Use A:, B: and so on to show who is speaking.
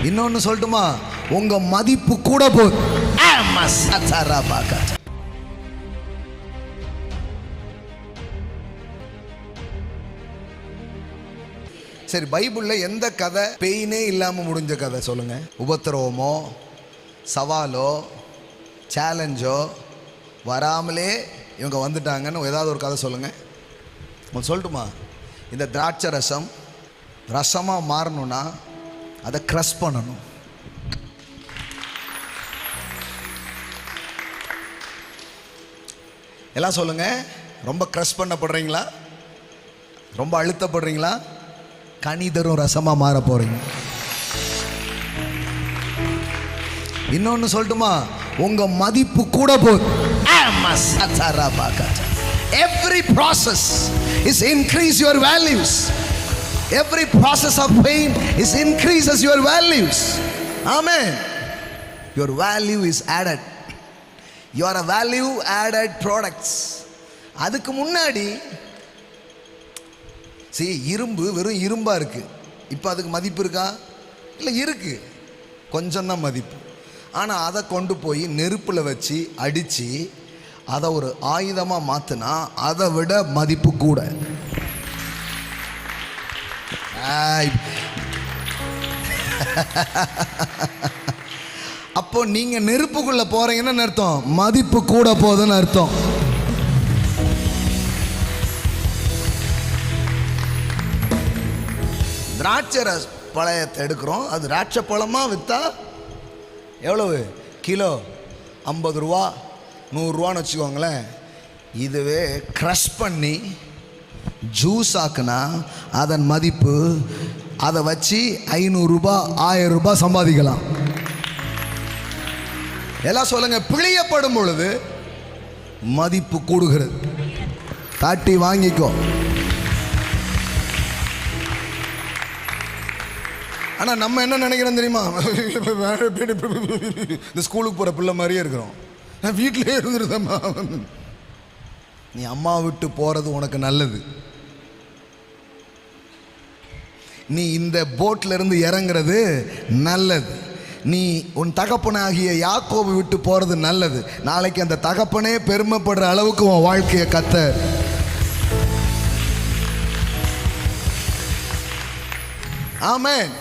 A: இன்னொன்னு சொல்லட்டுமா, உங்க மதிப்பு கூட போகுது. சரி, பைபிள்ல எந்த கதை பெயினே இல்லாம முடிஞ்ச கதை சொல்லுங்க? உபத்திரவமோ சவாலோ சேலஞ்சோ வராமலே இவங்க வந்துட்டாங்கன்னு ஏதாவது ஒரு கதை சொல்லுங்க. சொல்லட்டுமா? இந்த திராட்சை ரசம் ரசமாக மாறணும்னா அதை க்ரஷ் பண்ணணும். எல்லாம் சொல்லுங்க. ரொம்ப க்ரஷ் பண்ணப்படுறீங்களா? ரொம்ப அழுத்தப்படுறீங்களா? கனிதரும் ரசமாக மாற போறீங்க. இன்னொன்னு சொல்லட்டுமா, உங்க மதிப்பு கூட போகுது. Every process is increase your values. Every process of pain is increases your values. Amen. Your value is added. You are a value added products. அதுக்கு முன்னாடி இரும்பு வெறும் இரும்பா இருக்கு. இப்போ அதுக்கு மதிப்பு இருக்கா? இல்லை, இருக்கு, கொஞ்சம் தான் மதிப்பு. ஆனால் அதை கொண்டு போய் நெருப்பில் வச்சு அடித்து அதை ஒரு ஆயுதமாக மாற்றினா அதை விட மதிப்பு கூட. அப்போ நீங்க நெருப்புக்குள்ள போறீங்கன்னு அர்த்தம், மதிப்பு கூட போகுதுன்னு அர்த்தம். திராட்சை பழத்தை எடுக்கிறோம், அது திராட்சை பழமா விற்றா எவ்வளவு? கிலோ 50 ரூபா 100 ரூபான்னு வச்சுக்கோங்களேன். இதுவே க்ரஷ் பண்ணி ஜூஸ் ஆக்குனா அதன் மதிப்பு, அதை வச்சு 500 ரூபாய் 1000 ரூபாய் சம்பாதிக்கலாம். எல்லாம் சொல்லுங்க. பிழியப்படும் பொழுது மதிப்பு கூடுகிறது. தாட்டி வாங்கிக்கோ. ஆனா நம்ம என்ன நினைக்கிறோம் தெரியுமா? இந்த ஸ்கூலுக்கு போற பிள்ளை மாதிரியே இருக்கிறோம். வீட்டிலே இருந்துருதம்மா. நீ அம்மா விட்டு போறது உனக்கு நல்லது. நீ இந்த போட்ல இருந்து இறங்குறது நல்லது. நீ உன் தகப்பனாகிய யாக்கோபு விட்டு போறது நல்லது. நாளைக்கு அந்த தகப்பனே பெருமைப்படுற அளவுக்கு உன் வாழ்க்கையை கத்தர். ஆமென்.